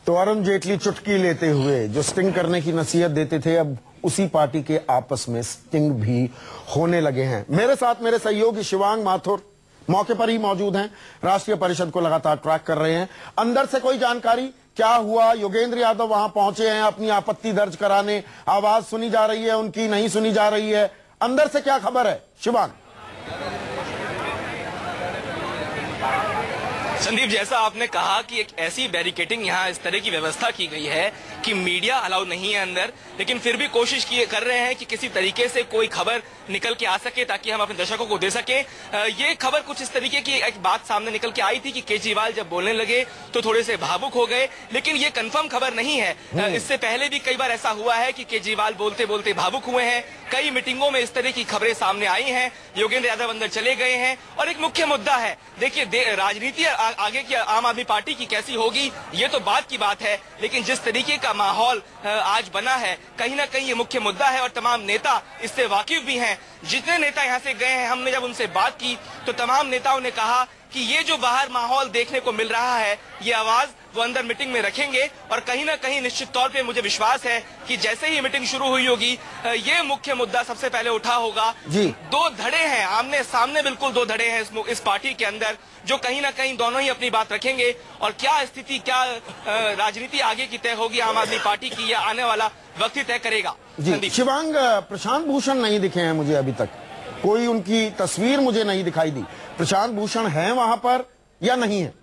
तो अरुण जेटली चुटकी लेते हुए जो स्टिंग करने की नसीहत देते थे, अब उसी पार्टी के आपस में स्टिंग भी होने लगे हैं। मेरे साथ मेरे सहयोगी शिवांग माथुर मौके पर ही मौजूद हैं, राष्ट्रीय परिषद को लगातार ट्रैक कर रहे हैं। अंदर से कोई जानकारी क्या हुआ? योगेंद्र यादव वहां पहुंचे हैं अपनी आपत्ति दर्ज कराने, आवाज सुनी जा रही है उनकी, नहीं सुनी जा रही है, अंदर से क्या खबर है शिवांग? संदीप, जैसा आपने कहा कि एक ऐसी बैरिकेडिंग यहाँ इस तरह की व्यवस्था की गई है कि मीडिया अलाउ नहीं है अंदर, लेकिन फिर भी कोशिश कर रहे हैं कि किसी तरीके से कोई खबर निकल के आ सके ताकि हम अपने दर्शकों को दे सके। ये खबर कुछ इस तरीके की एक बात सामने निकल के आई थी कि केजरीवाल जब बोलने लगे तो थोड़े से भावुक हो गए, लेकिन ये कंफर्म खबर नहीं है। इससे पहले भी कई बार ऐसा हुआ है कि केजरीवाल बोलते बोलते भावुक हुए हैं। कई मीटिंगों में इस तरह की खबरें सामने आई हैं। योगेंद्र यादव अंदर चले गए हैं और एक मुख्य मुद्दा है, देखिए राजनीति आगे की आम आदमी पार्टी की कैसी होगी ये तो बात की बात है, लेकिन जिस तरीके का माहौल आज बना है कहीं ना कहीं ये मुख्य मुद्दा है और तमाम नेता इससे वाकिफ भी हैं। जितने नेता यहाँ से गए हैं, हमने जब उनसे बात की तो तमाम नेताओं ने कहा कि ये जो बाहर माहौल देखने को मिल रहा है ये आवाज वो अंदर मीटिंग में रखेंगे और कहीं ना कहीं निश्चित तौर पे मुझे विश्वास है कि जैसे ही मीटिंग शुरू हुई होगी ये मुख्य मुद्दा सबसे पहले उठा होगा जी। दो धड़े हैं आमने सामने, बिल्कुल दो धड़े हैं इस पार्टी के अंदर, जो कहीं ना कहीं दोनों ही अपनी बात रखेंगे और क्या स्थिति, क्या राजनीति आगे की तय होगी आम आदमी पार्टी की, या आने वाला वक्त ही तय करेगा। जी शिवांग, प्रशांत भूषण नहीं दिखे हैं मुझे अभी तक, कोई उनकी तस्वीर मुझे नहीं दिखाई दी। प्रशांत भूषण है वहां पर या नहीं है?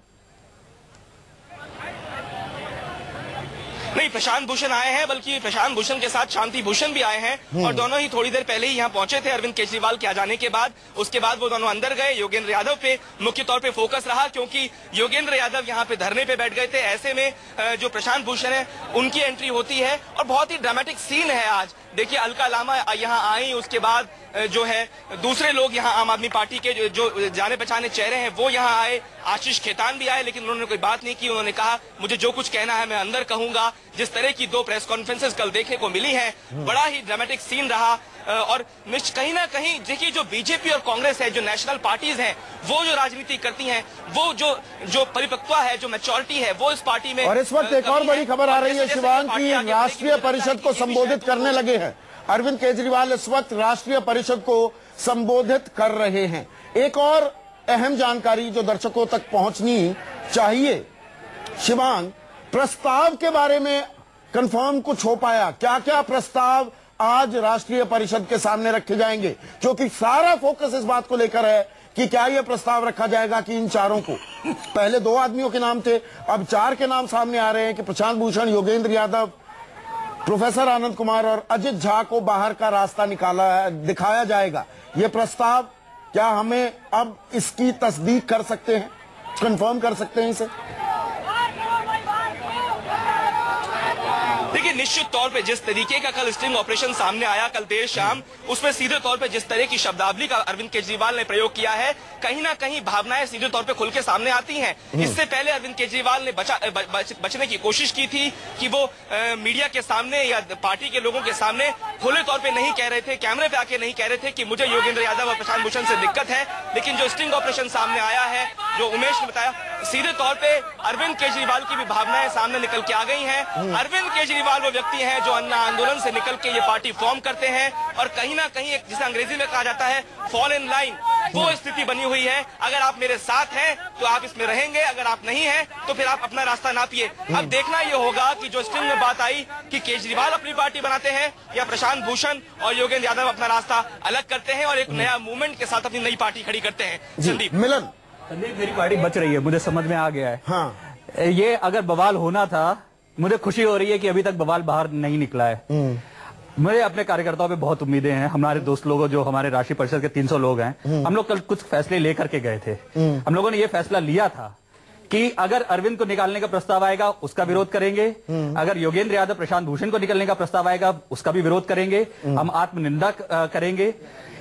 नहीं, प्रशांत भूषण आए हैं, बल्कि प्रशांत भूषण के साथ शांति भूषण भी आए हैं और दोनों ही थोड़ी देर पहले ही यहाँ पहुंचे थे अरविंद केजरीवाल के आ जाने के बाद। उसके बाद वो दोनों अंदर गए। योगेंद्र यादव पे मुख्य तौर पे फोकस रहा क्योंकि योगेंद्र यादव यहाँ पे धरने पे बैठ गए थे। ऐसे में जो प्रशांत भूषण है उनकी एंट्री होती है और बहुत ही ड्रामेटिक सीन है आज। देखिए अलका लामा यहाँ आई, उसके बाद जो है दूसरे लोग यहाँ आम आदमी पार्टी के जो जाने पहचाने चेहरे हैं वो यहाँ आए। आशीष खेतान भी आए, लेकिन उन्होंने कोई बात नहीं की। उन्होंने कहा मुझे जो कुछ कहना है मैं अंदर कहूंगा। जिस तरह की दो प्रेस कॉन्फ्रेंसेस कल देखने को मिली हैं, बड़ा ही ड्रामेटिक सीन रहा और कहीं ना कहीं देखिए जो बीजेपी और कांग्रेस है, जो नेशनल पार्टीज हैं, वो जो राजनीति करती हैं, वो जो परिपक्वता है, जो मैच्योरिटी है, वो इस पार्टी में। और इस वक्त एक और बड़ी खबर आ रही है शिवांग की राष्ट्रीय परिषद को संबोधित करने लगे हैं अरविंद केजरीवाल। इस वक्त राष्ट्रीय परिषद को संबोधित कर रहे हैं। एक और अहम जानकारी जो दर्शकों तक पहुंचनी चाहिए शिवांग, प्रस्ताव के बारे में कंफर्म कुछ हो पाया? क्या क्या प्रस्ताव आज राष्ट्रीय परिषद के सामने रखे जाएंगे? क्योंकि सारा फोकस इस बात को लेकर है कि क्या यह प्रस्ताव रखा जाएगा कि इन चारों को, पहले दो आदमियों के नाम थे, अब चार के नाम सामने आ रहे हैं कि प्रशांत भूषण, योगेंद्र यादव, प्रोफेसर आनंद कुमार और अजित झा को बाहर का रास्ता दिखाया जाएगा। ये प्रस्ताव क्या हमें अब इसकी तस्दीक कर सकते हैं, कंफर्म कर सकते हैं इसे? देखिए निश्चित तौर पे जिस तरीके का कल स्टिंग ऑपरेशन सामने आया कल देर शाम, उसमें सीधे तौर पे जिस तरह की शब्दावली का अरविंद केजरीवाल ने प्रयोग किया है, कहीं ना कहीं भावनाएं सीधे तौर पे खुल के सामने आती हैं। इससे पहले अरविंद केजरीवाल ने बचने की कोशिश की थी कि वो मीडिया के सामने या पार्टी के लोगों के सामने खुले तौर पे नहीं कह रहे थे, कैमरे पे आके नहीं कह रहे थे कि मुझे योगेंद्र यादव और प्रशांत भूषण से दिक्कत है। लेकिन जो स्टिंग ऑपरेशन सामने आया है, जो उमेश ने बताया, सीधे तौर पे अरविंद केजरीवाल की भी भावनाएं सामने निकल के आ गई हैं। अरविंद केजरीवाल वो व्यक्ति हैं जो अन्ना आंदोलन से निकल के ये पार्टी फॉर्म करते हैं और कहीं ना कहीं एक जिसे अंग्रेजी में कहा जाता है फॉल इन लाइन, वो स्थिति बनी हुई है। अगर आप मेरे साथ हैं तो आप इसमें रहेंगे, अगर आप नहीं हैं तो फिर आप अपना रास्ता नापिए। अब देखना ये होगा कि जो स्टिंग में बात आई कि केजरीवाल अपनी पार्टी बनाते हैं या प्रशांत भूषण और योगेंद्र यादव अपना रास्ता अलग करते हैं और एक नया मूवमेंट के साथ अपनी नई पार्टी खड़ी करते हैं। संदीप, मिलन, मेरी पार्टी बच रही है, मुझे समझ में आ गया है। हाँ, ये अगर बवाल होना था, मुझे खुशी हो रही है कि अभी तक बवाल बाहर नहीं निकला है। मुझे अपने कार्यकर्ताओं पे बहुत उम्मीदें हैं। हमारे दोस्त लोगों, जो हमारे राष्ट्रीय परिषद के 300 लोग हैं, हम लोग कल कुछ फैसले लेकर के गए थे। हम लोगों ने ये फैसला लिया था कि अगर अरविंद को निकालने का प्रस्ताव आएगा उसका विरोध करेंगे, अगर योगेंद्र यादव प्रशांत भूषण को निकालने का प्रस्ताव आएगा उसका भी विरोध करेंगे, हम आत्मनिंदा करेंगे।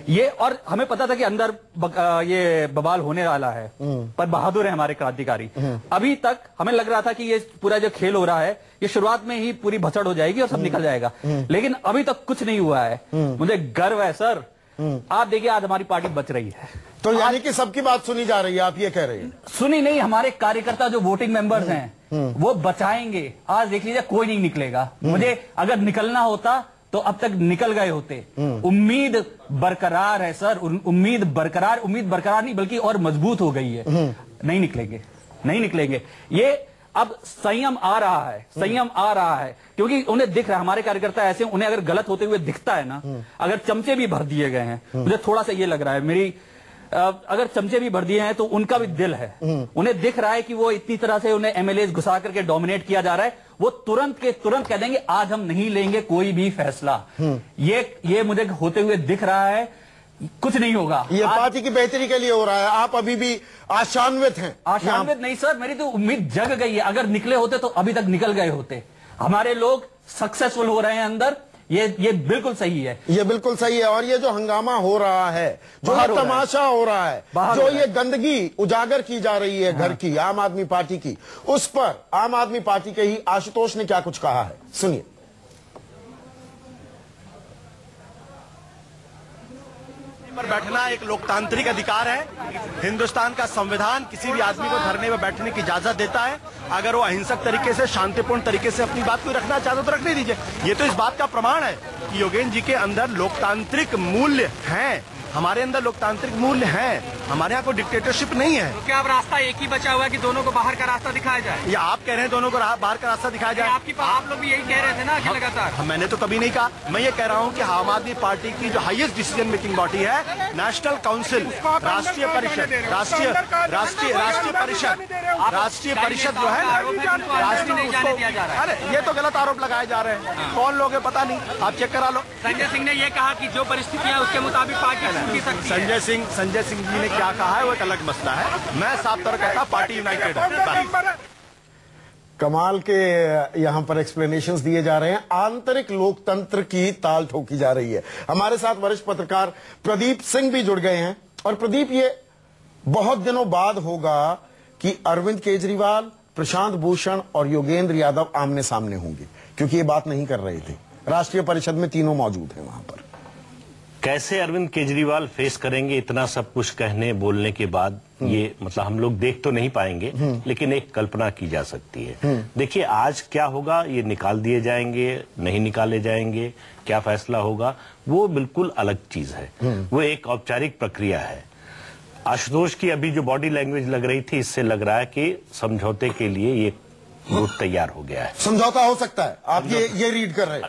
ये और हमें पता था कि अंदर ये बवाल होने वाला है, पर बहादुर है हमारे क्रांतिकारी। अभी तक हमें लग रहा था कि ये पूरा जो खेल हो रहा है ये शुरुआत में ही पूरी भसड़ हो जाएगी और सब निकल जाएगा, लेकिन अभी तक कुछ नहीं हुआ है। मुझे गर्व है सर आप देखिए आज हमारी पार्टी बच रही है। तो यानी कि सबकी बात सुनी जा रही है, आप ये कह रहे हैं? सुनी नहीं, हमारे कार्यकर्ता जो वोटिंग मेंबर्स हैं वो बचाएंगे। आज देख लीजिए कोई नहीं निकलेगा। मुझे अगर निकलना होता तो अब तक निकल गए होते। उम्मीद बरकरार है सर, उम्मीद बरकरार नहीं बल्कि और मजबूत हो गई है। नहीं निकलेंगे। ये अब संयम आ रहा है क्योंकि उन्हें दिख रहा है, हमारे कार्यकर्ता ऐसे उन्हें अगर गलत होते हुए दिखता है ना, अगर चमचे भी भर दिए गए हैं, मुझे थोड़ा सा ये लग रहा है अगर चमचे भी भर दिए हैं तो उनका भी दिल है, उन्हें दिख रहा है कि वो इतनी तरह से उन्हें एमएलए घुसा करके डोमिनेट किया जा रहा है, वो तुरंत के तुरंत कह देंगे आज हम नहीं लेंगे कोई भी फैसला। ये मुझे होते हुए दिख रहा है, कुछ नहीं होगा। ये पार्टी की बेहतरी के लिए हो रहा है, आप अभी भी आशान्वित हैं? आशान्वित नहीं सर, मेरी तो उम्मीद जग गई है। अगर निकले होते तो अभी तक निकल गए होते। हमारे लोग सक्सेसफुल हो रहे हैं अंदर, ये बिल्कुल सही है। ये बिल्कुल सही है। और ये जो हंगामा हो रहा है, जो ये तमाशा हो रहा है, जो ये गंदगी उजागर की जा रही है घर की, आम आदमी पार्टी की, उस पर आम आदमी पार्टी के ही आशुतोष ने क्या कुछ कहा है, सुनिए। पर बैठना एक लोकतांत्रिक अधिकार है। हिंदुस्तान का संविधान किसी भी आदमी को धरने पर बैठने की इजाजत देता है। अगर वो अहिंसक तरीके से, शांतिपूर्ण तरीके से अपनी बात को रखना चाहते तो रखने दीजिए। ये तो इस बात का प्रमाण है कि योगेंद्र जी के अंदर लोकतांत्रिक मूल्य हैं, हमारे अंदर लोकतांत्रिक मूल्य हैं। हमारे यहाँ कोई डिक्टेटरशिप नहीं है। तो क्या अब रास्ता एक ही बचा हुआ है कि दोनों को बाहर का रास्ता दिखाया जाए? या आप कह रहे हैं दोनों को बाहर का रास्ता दिखाया जाए? आप लोग भी यही कह रहे थे ना कि लगातार। मैंने तो कभी नहीं कहा। मैं ये कह रहा हूँ कि आम आदमी पार्टी की जो हाईएस्ट डिसीजन मेकिंग बॉडी है, नेशनल काउंसिल, राष्ट्रीय परिषद जो है, अरे ये तो गलत आरोप लगाए जा रहे हैं। कौन लोग है पता नहीं, आप चेक करा लो। संजय सिंह ने ये कहा कि जो परिस्थिति है उसके मुताबिक पार्टी छूट सकती है। संजय सिंह जी ने क्या कहा है वो एक अलग मसला है। मैं साफ तौर कहता पार्टी यूनाइटेड है। कमाल के यहां पर एक्सप्लेनेशंस दिए जा रहे हैं, आंतरिक लोकतंत्र की ताल ठोकी जा रही है। हमारे साथ वरिष्ठ पत्रकार प्रदीप सिंह भी जुड़ गए हैं। और प्रदीप, ये बहुत दिनों बाद होगा कि अरविंद केजरीवाल, प्रशांत भूषण और योगेंद्र यादव आमने सामने होंगे, क्योंकि ये बात नहीं कर रहे थे। राष्ट्रीय परिषद में तीनों मौजूद हैं वहां पर। कैसे अरविंद केजरीवाल फेस करेंगे इतना सब कुछ कहने बोलने के बाद, ये मतलब हम लोग देख तो नहीं पाएंगे, लेकिन एक कल्पना की जा सकती है। देखिए आज क्या होगा, ये निकाल दिए जाएंगे, नहीं निकाले जाएंगे, क्या फैसला होगा, वो बिल्कुल अलग चीज है। वो एक औपचारिक प्रक्रिया है। आशुतोष की अभी जो बॉडी लैंग्वेज लग रही थी, इससे लग रहा है कि समझौते के लिए ये ग्रुप तैयार हो गया है। समझौता हो सकता है, आप ये रीड कर रहे हैं?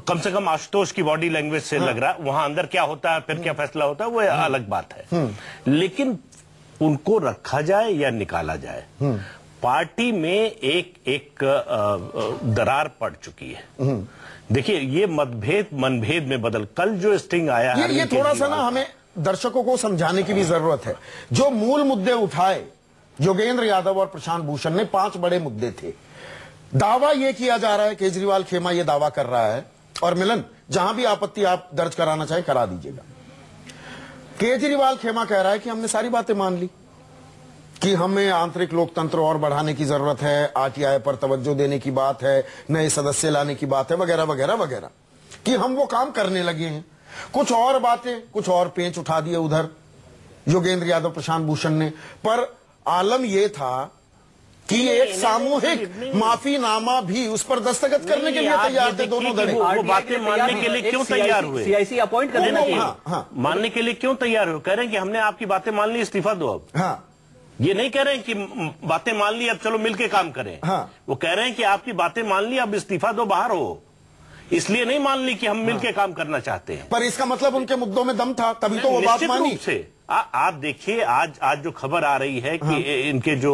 कम से कम आशुतोष की बॉडी लैंग्वेज से लग रहा है। वहां अंदर क्या होता है, फिर क्या फैसला होता है, वो अलग बात है। लेकिन उनको रखा जाए या निकाला जाए, पार्टी में एक दरार पड़ चुकी है। देखिए ये मनभेद में बदल, कल जो स्टिंग आया है, ये थोड़ा सा ना हमें दर्शकों को समझाने की भी जरूरत है। जो मूल मुद्दे उठाए योगेंद्र यादव और प्रशांत भूषण ने, 5 बड़े मुद्दे थे। दावा यह किया जा रहा है, केजरीवाल खेमा यह दावा कर रहा है, और मिलन जहां भी आपत्ति आप दर्ज कराना चाहे करा दीजिएगा। केजरीवाल खेमा कह रहा है कि हमने सारी बातें मान ली, कि हमें आंतरिक लोकतंत्र और बढ़ाने की जरूरत है, आरटीआई पर तवज्जो देने की बात है, नए सदस्य लाने की बात है, वगैरह वगैरह वगैरह, कि हम वो काम करने लगे हैं। कुछ और बातें, कुछ और पेंच उठा दिए उधर योगेंद्र यादव, प्रशांत भूषण ने। पर आलम यह था कि एक सामूहिक माफीनामा भी उस पर दस्तखत करने के लिए तैयार थे दोनों धड़े। वो बातें मानने के लिए क्यों तैयार हुए? सीआईसी अपॉइंट कर देना चाहिए। मानने के लिए क्यों तैयार हुए? कह रहे हैं कि हमने आपकी बातें मान ली, इस्तीफा दो अब। हाँ, ये नहीं कह रहे हैं कि बातें मान ली अब चलो मिलके काम करें। हाँ, वो कह रहे हैं कि आपकी बातें मान ली, अब इस्तीफा दो, बाहर हो। इसलिए नहीं मान ली कि हम मिलके काम करना चाहते हैं। पर इसका मतलब उनके मुद्दों में दम था, तभी तो वो बात मानी। से आप देखिए आज जो खबर आ रही है कि इनके जो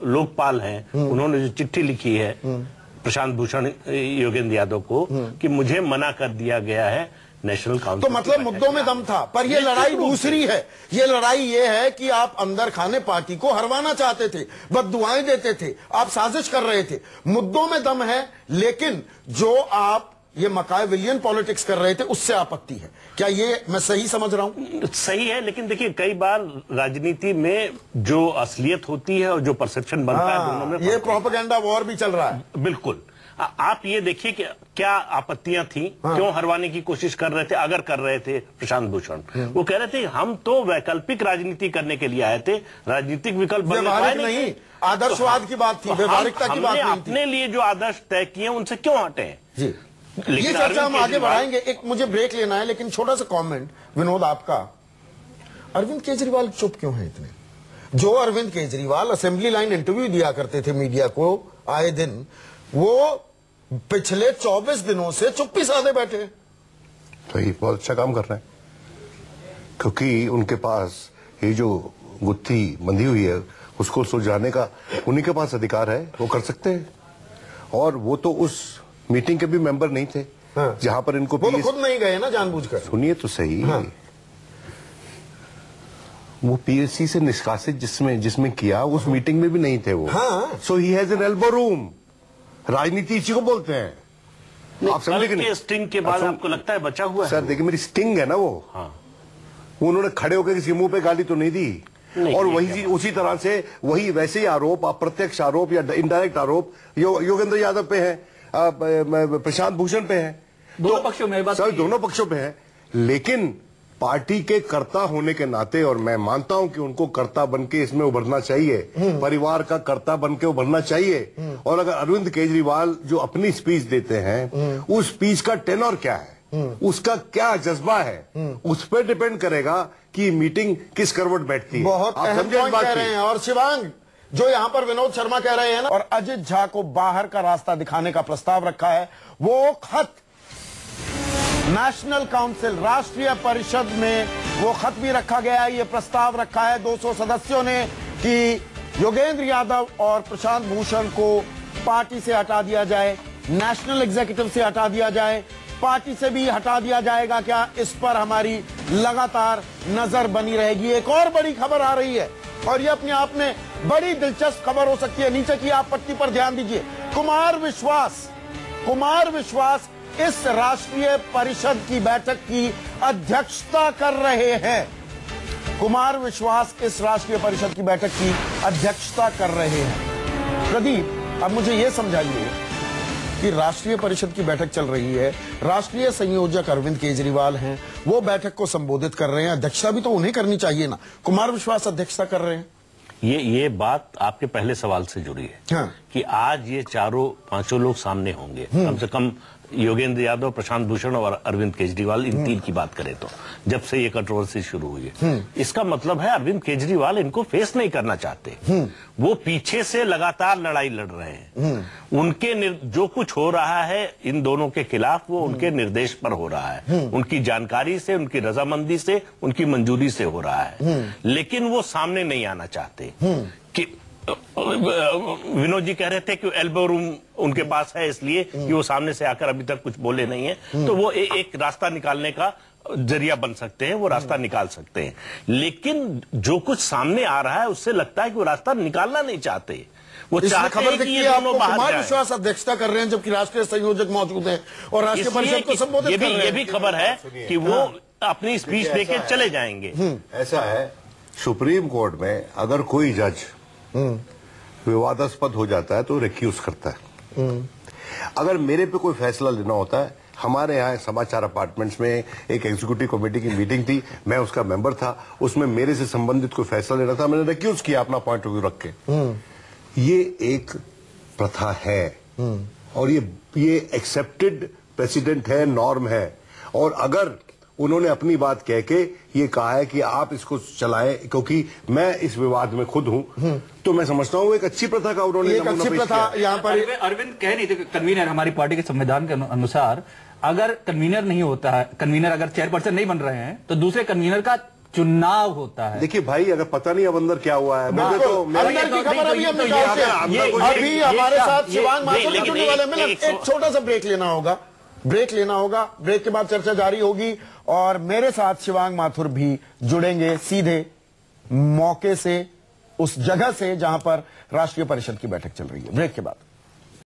लोकपाल हैं, उन्होंने जो चिट्ठी लिखी है प्रशांत भूषण, योगेंद्र यादव को, कि मुझे मना कर दिया गया है नेशनल काउंसिल। तो मतलब मुद्दों में दम था। पर ये लड़ाई दूसरी है। ये लड़ाई ये है कि आप अंदर खाने पार्टी को हरवाना चाहते थे, बद्दुआएं देते थे, आप साजिश कर रहे थे। मुद्दों में दम है, लेकिन जो आप ये मकायविलियन पॉलिटिक्स कर रहे थे उससे आपत्ति है। क्या ये मैं सही समझ रहा हूं? सही है, लेकिन देखिए कई बार राजनीति में जो असलियत होती है और जो परसेप्शन बनता है, दोनों में ये प्रोपेगेंडा वॉर भी चल रहा है। बिल्कुल। आप ये देखिए कि क्या आपत्तियां थी, क्यों हरवाने की कोशिश कर रहे थे, अगर कर रहे थे प्रशांत भूषण। वो कह रहे थे हम तो वैकल्पिक राजनीति करने के लिए आए थे, राजनीतिक विकल्प नहीं, आदर्शवाद की बात थी, व्यवहारिकता की बात नहीं थी। अपने लिए जो आदर्श तय किए उनसे क्यों हटे जी। ये चर्चा हम आगे बढ़ाएंगे, एक मुझे ब्रेक लेना है, लेकिन छोटा सा कमेंट विनोद आपका। अरविंद केजरीवाल चुप क्यों है इतने? जो Arvind Kejriwal assembly line interview दिया करते थे मीडिया को आए दिन, वो पिछले 24 दिनों से चुप्पी साधे बैठे। तो ये बहुत अच्छा काम कर रहे हैं, क्योंकि उनके पास ये जो गुत्थी बंधी हुई है उसको सुलझाने का उन्हीं के पास अधिकार है, वो कर सकते हैं। और वो तो उस मीटिंग के भी मेंबर नहीं थे जहां पर इनको वो तो खुद नहीं गए ना जानबूझकर। सुनिए तो सही, वो पीएससी से निष्कासित जिसमें किया उस मीटिंग में भी नहीं थे वो। So he has an elbow room. राजनीति इसी को बोलते हैं। आप समझे कि नहीं? स्टिंग के बाद आपको लगता है बचा हुआ है? सर देखिए, मेरी स्टिंग है ना वो उन्होंने खड़े होकर किसी मुंह पे गाली तो नहीं दी। और वही उसी तरह से वही वैसे ही आरोप, अप्रत्यक्ष आरोप या इनडायरेक्ट आरोप योगेंद्र यादव पे है, प्रशांत भूषण पे है, दोनों पक्षों में बात सर दोनों पक्षों पे है। लेकिन पार्टी के कर्ता होने के नाते, और मैं मानता हूं कि उनको कर्ता बनके इसमें उभरना चाहिए, परिवार का कर्ता बनके उभरना चाहिए। और अगर अरविंद केजरीवाल जो अपनी स्पीच देते हैं, उस स्पीच का टेनर क्या है, उसका क्या जज्बा है, उस पर डिपेंड करेगा कि मीटिंग किस करवट बैठती है। बहुत अहम पॉइंट कह रहे हैं। और शिवांग, जो यहां पर विनोद शर्मा कह रहे हैं ना, और अजित झा को बाहर का रास्ता दिखाने का प्रस्ताव रखा है, वो खत नेशनल काउंसिल, राष्ट्रीय परिषद में वो खत भी रखा गया है। ये प्रस्ताव रखा है 200 सदस्यों ने कि योगेंद्र यादव और प्रशांत भूषण को पार्टी से हटा दिया जाए, नेशनल एग्जीक्यूटिव से हटा दिया जाए, पार्टी से भी हटा दिया जाएगा क्या, इस पर हमारी लगातार नजर बनी रहेगी। एक और बड़ी खबर आ रही है, और ये अपने आप में बड़ी दिलचस्प खबर हो सकती है। नीचे की आप पट्टी पर ध्यान दीजिए। कुमार विश्वास इस राष्ट्रीय परिषद की बैठक की अध्यक्षता कर रहे हैं। कुमार विश्वास इस राष्ट्रीय परिषद की बैठक की अध्यक्षता कर रहे हैं। प्रदीप, अब मुझे यह समझाइए कि राष्ट्रीय परिषद की बैठक चल रही है, राष्ट्रीय संयोजक अरविंद केजरीवाल हैं, वो बैठक को संबोधित कर रहे हैं, अध्यक्षता भी तो उन्हें करनी चाहिए ना। कुमार विश्वास अध्यक्षता कर रहे हैं। ये बात आपके पहले सवाल से जुड़ी है कि आज ये चारों पांचों लोग सामने होंगे, कम से कम योगेंद्र यादव, प्रशांत भूषण और अरविंद केजरीवाल, इन तीन की बात करें तो, जब से ये कंट्रोवर्सी शुरू हुई है, इसका मतलब है अरविंद केजरीवाल इनको फेस नहीं करना चाहते। वो पीछे से लगातार लड़ाई लड़ रहे हैं। उनके जो कुछ हो रहा है इन दोनों के खिलाफ, वो उनके निर्देश पर हो रहा है, उनकी जानकारी से, उनकी रजामंदी से, उनकी मंजूरी से हो रहा है। लेकिन वो सामने नहीं आना चाहते। कि विनोद जी कह रहे थे कि एल्बो रूम उनके पास है, इसलिए कि वो सामने से आकर अभी तक कुछ बोले नहीं है, तो वो एक रास्ता निकालने का जरिया बन सकते हैं, वो रास्ता निकाल सकते हैं। लेकिन जो कुछ सामने आ रहा है उससे लगता है कि वो रास्ता निकालना नहीं चाहते। वो चाहते हैं कि ये दोनों बाहर कुमार विश्वास अध्यक्षता कर रहे हैं, जबकि राष्ट्रीय संयोजक मौजूद हैं और राष्ट्रीय परिषद को संबोधित कर रहे हैं। ये भी खबर है कि वो अपनी स्पीच देके चले जाएंगे। ऐसा है, सुप्रीम कोर्ट में अगर कोई जज विवादास्पद हो जाता है तो रिक्यूज करता है। अगर मेरे पे कोई फैसला लेना होता है, हमारे यहाँ समाचार अपार्टमेंट्स में एक एग्जीक्यूटिव कमेटी की मीटिंग थी, मैं उसका मेंबर था, उसमें मेरे से संबंधित कोई फैसला लेना था, मैंने रिक्यूज किया अपना पॉइंट ऑफ व्यू रख के। ये एक प्रथा है और ये एक्सेप्टेड प्रेसिडेंट है, नॉर्म है। और अगर उन्होंने अपनी बात कह के ये कहा है कि आप इसको चलाएं क्योंकि मैं इस विवाद में खुद हूं, तो मैं समझता हूं एक अच्छी प्रथा का उन्होंने एक अच्छी प्रथा यहाँ पर अरविंद कह नहीं थे। कन्वीनर हमारी पार्टी के संविधान के अनुसार अगर कन्वीनर नहीं होता है, कन्वीनर अगर चेयरपर्सन नहीं बन रहे हैं, तो दूसरे कन्वीनर का चुनाव होता है। देखिए भाई, अगर पता नहीं अब अंदर क्या हुआ है, मुझे तो अभी हमारे साथ शिवांग माथुर भी जुड़ने वाले हैं। एक छोटा सा ब्रेक लेना होगा, ब्रेक के बाद चर्चा जारी होगी और मेरे साथ शिवांग माथुर भी जुड़ेंगे सीधे मौके से, उस जगह से जहां पर राष्ट्रीय परिषद की बैठक चल रही है। ब्रेक के बाद